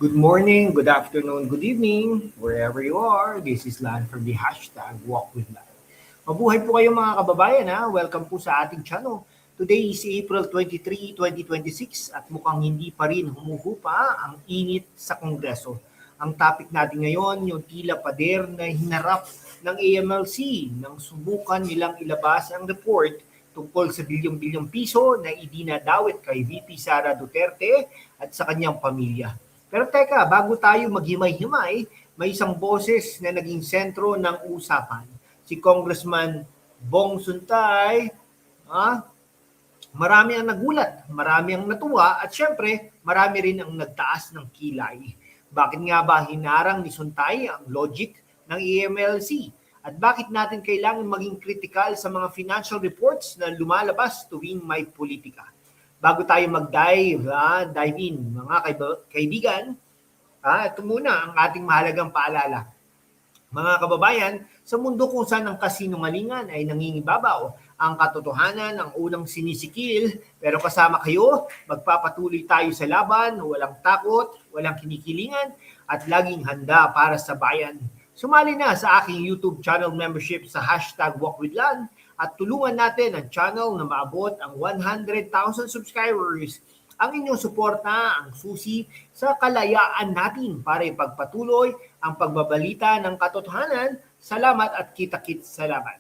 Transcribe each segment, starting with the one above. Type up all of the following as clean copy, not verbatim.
Good morning, good afternoon, good evening, wherever you are. This is Lan from the hashtag Walk with Lan. Mabuhay po kayo mga kababayan ha. Welcome po sa ating channel. Today is April 23, 2026 at mukhang hindi pa rin humuhupa ang init sa Kongreso. Ang topic natin ngayon, yung tila pader na hinarap ng AMLC nang subukan nilang ilabas ang report tungkol sa bilyong-bilyong piso na idinadawit kay VP Sara Duterte at sa kanyang pamilya. Pero teka, bago tayo maghimay-himay, may isang boses na naging sentro ng usapan. Si Congressman Bong Suntay, marami ang nagulat, marami ang natuwa, at syempre, marami rin ang nagtaas ng kilay. Bakit nga ba hinarang ni Suntay ang logic ng EMLC? At bakit natin kailangan maging kritikal sa mga financial reports na lumalabas tuwing may politika? Bago tayo mag-dive in, mga kaibigan, ito muna ang ating mahalagang paalala. Mga kababayan, sa mundo kung saan ang kasinungalingan ay nangingibabaw, ang katotohanan ang unang sinisikil, pero kasama kayo, magpapatuloy tayo sa laban, walang takot, walang kinikilingan, at laging handa para sa bayan. Sumali na sa aking YouTube channel membership sa hashtag #WalkWithLan at tulungan natin ang channel na maabot ang 100,000 subscribers. Ang inyong suporta ang susi sa kalayaan natin para ipagpatuloy ang pagbabalita ng katotohanan. Salamat at kita-kits sa laban.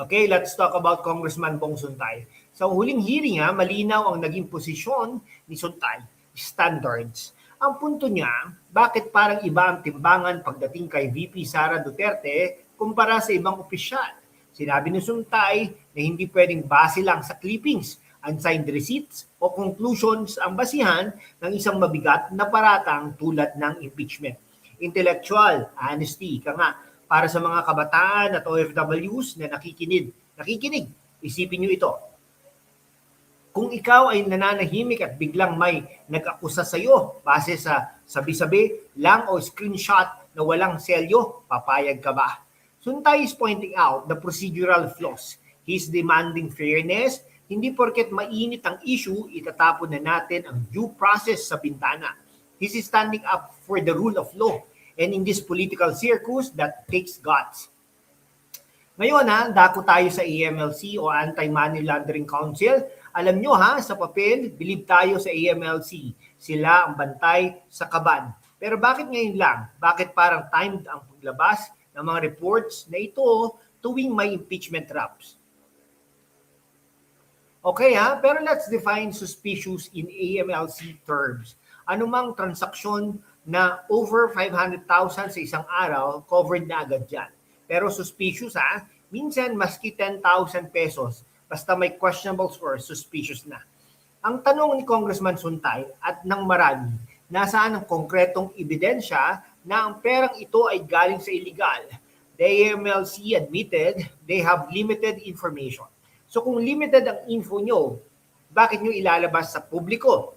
Okay, let's talk about Congressman Bong Suntay. Sa huling hearing, malinaw ang naging posisyon ni Suntay, standards. Ang punto niya, bakit parang iba ang timbangan pagdating kay VP Sara Duterte kumpara sa ibang opisyal? Sinabi ni Suntay na hindi pwedeng base lang sa clippings, unsigned receipts o conclusions ang basihan ng isang mabigat na paratang tulad ng impeachment. Intellectual honesty, para sa mga kabataan at OFWs na nakikinig, isipin niyo ito. Kung ikaw ay nananahimik at biglang may nag-akusa sa iyo base sa sabi-sabi lang o screenshot na walang selyo, papayag ka ba? Suntay is pointing out the procedural flaws. He's demanding fairness. Hindi porket mainit ang issue, itatapon na natin ang due process sa bintana. He's standing up for the rule of law. And in this political circus, that takes guts. Ngayon dako tayo sa AMLC o Anti-Money Laundering Council. Alam nyo sa papel, believe tayo sa AMLC. Sila ang bantay sa kaban. Pero bakit ngayon lang? Bakit parang timed ang paglabas ng mga reports na ito tuwing may impeachment traps? Okay pero let's define suspicious in AMLC terms. Anumang transaksyon na over 500,000 sa isang araw, covered na agad yan. Pero suspicious minsan maski 10,000 pesos, basta may questionables or suspicious na. Ang tanong ni Congressman Suntay at ng marami, nasaan ang konkretong ebidensya na ang perang ito ay galing sa illegal? The AMLC admitted they have limited information. So kung limited ang info nyo, bakit nyo ilalabas sa publiko?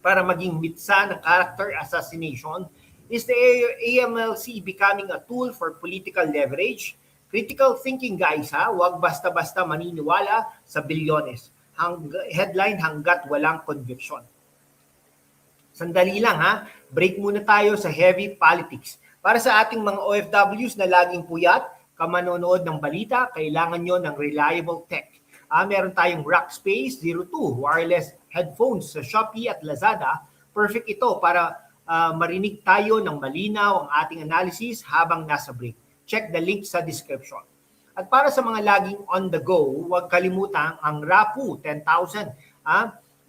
Para maging mitsa ng character assassination? Is the AMLC becoming a tool for political leverage? Critical thinking guys huwag basta-basta maniniwala sa bilyones. Headline hanggat walang conviction. Sandali lang break muna tayo sa heavy politics. Para sa ating mga OFWs na laging puyat, kamanonood ng balita, kailangan nyo ng reliable tech. Meron tayong Rackspace 02 wireless headphones sa Shopee at Lazada. Perfect ito para marinig tayo ng malinaw ang ating analysis habang nasa break. Check the link sa description. At para sa mga laging on the go, huwag kalimutan ang Rapu 10,000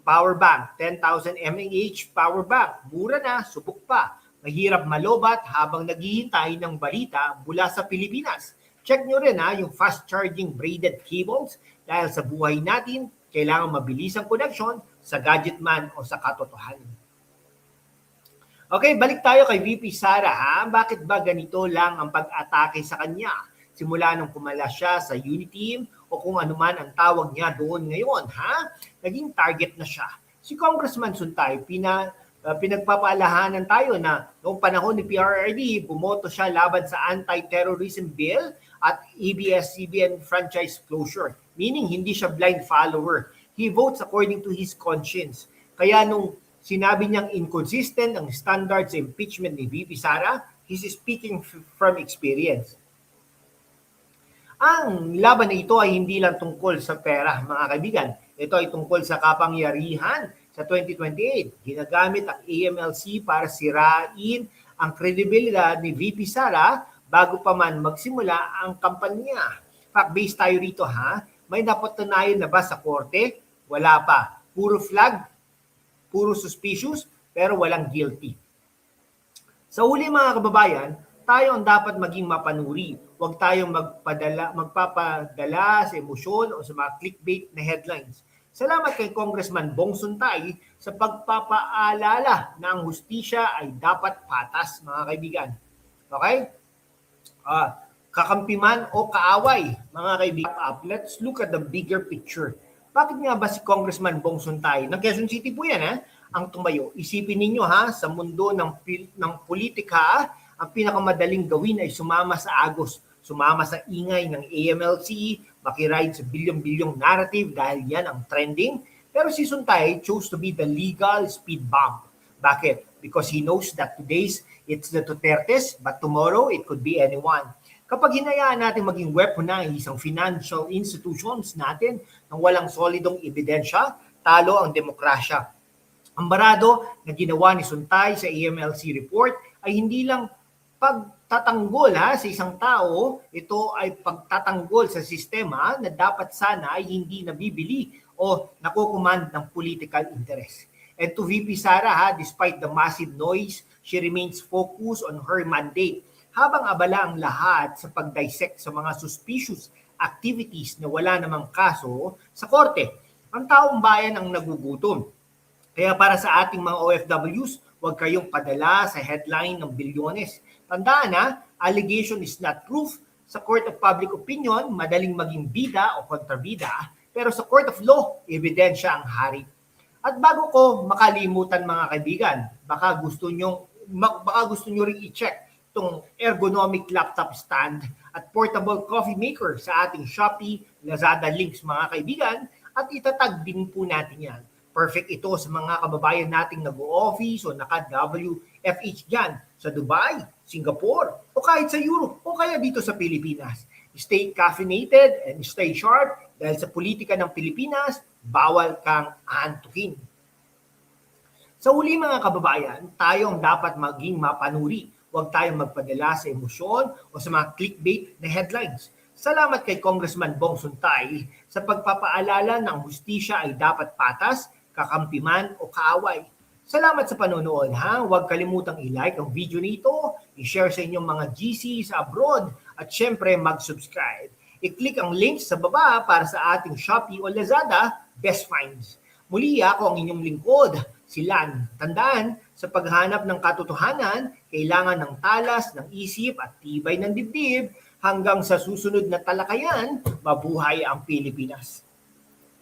power bank, 10,000 mAh power bank. Mura na, subok pa. Mahirap malobat habang naghihintay ng balita mula sa Pilipinas. Check nyo rin yung fast charging braided cables dahil sa buhay natin, kailangan mabilis ang connection sa gadget man o sa katotohanan. Okay, balik tayo kay VP Sara. Bakit ba ganito lang ang pag-atake sa kanya? Simula nung pumalas siya sa Uniteam o kung anuman ang tawag niya doon ngayon, naging target na siya. Si Congressman Suntay, pinagpapaalahanan tayo na noong panahon ni PRRD, bumoto siya laban sa anti-terrorism bill at ABS-CBN franchise closure. Meaning, hindi siya blind follower. He votes according to his conscience. Kaya nung Sinabi niyang inconsistent ang standards sa impeachment ni VP Sara. He's speaking from experience. Ang laban na ito ay hindi lang tungkol sa pera, mga kaibigan. Ito ay tungkol sa kapangyarihan. Sa 2028, ginagamit ang AMLC para sirain ang kredibilidad ni VP Sara bago pa man magsimula ang kampanya. Fact-based tayo rito ha. May napatunayan na ba sa korte? Wala pa. Puro flag, puro suspicious, pero walang guilty. Sa huli mga kababayan, tayo ang dapat maging mapanuri. Huwag tayong magpapadala sa emosyon o sa mga clickbait na headlines. Salamat kay Congressman Bong Suntay sa pagpapaalala na ang hustisya ay dapat patas, mga kaibigan. Okay? Kakampi man o kaaway, mga kaibigan. Let's look at the bigger picture. Bakit nga ba si Congressman Bong Suntay? Ng Quezon City po yan, ang tumayo. Isipin ninyo sa mundo ng politika, ang pinakamadaling gawin ay sumama sa agos. Sumama sa ingay ng AMLC, makiride sa bilyong-bilyong narrative dahil yan ang trending. Pero si Suntay chose to be the legal speed bump. Bakit? Because he knows that today's it's the Dutertes, but tomorrow it could be anyone. Kapag hinayaan natin maging weaponize ang financial institutions natin ng walang solidong ebidensya, talo ang demokrasya. Ang barado na ginawa ni Suntay sa AMLC report ay hindi lang pagtatanggol sa isang tao, ito ay pagtatanggol sa sistema na dapat sana ay hindi nabibili o nakukumand ng political interest. And to VP Sara, despite the massive noise, she remains focused on her mandate. Habang abala ang lahat sa pag-dissect sa mga suspicious activities na wala namang kaso sa korte, ang taong bayan ang nagugutom. Kaya para sa ating mga OFWs, huwag kayong padala sa headline ng bilyones. Tandaan allegation is not proof. Sa court of public opinion, madaling maging bida o kontrabida, pero sa court of law, ebidensya ang hari. At bago ko makalimutan mga kaibigan, baka gusto nyo ring i-check itong ergonomic laptop stand at portable coffee maker sa ating Shopee, Lazada links mga kaibigan, at itatag din po natin yan. Perfect ito sa mga kababayan nating nag-o-office o naka-WFH dyan sa Dubai, Singapore, o kahit sa Europe, o kaya dito sa Pilipinas. Stay caffeinated and stay sharp dahil sa politika ng Pilipinas, bawal kang aantukin. Sa huli mga kababayan, tayo ang dapat maging mapanuri. Huwag tayong magpadala sa emosyon o sa mga clickbait na headlines. Salamat kay Congressman Bong Suntay sa pagpapaalala ng hustisya ay dapat patas, kakampi man o kaaway. Salamat sa panonood Huwag kalimutang i-like ang video nito, i-share sa inyong mga GC sa abroad at syempre mag-subscribe. I-click ang link sa baba para sa ating Shopee o Lazada Best Finds. Muli ako ang inyong lingkod, si Lan. Tandaan, sa paghanap ng katotohanan, kailangan ng talas, ng isip at tibay ng dibdib hanggang sa susunod na talakayan, mabuhay ang Pilipinas.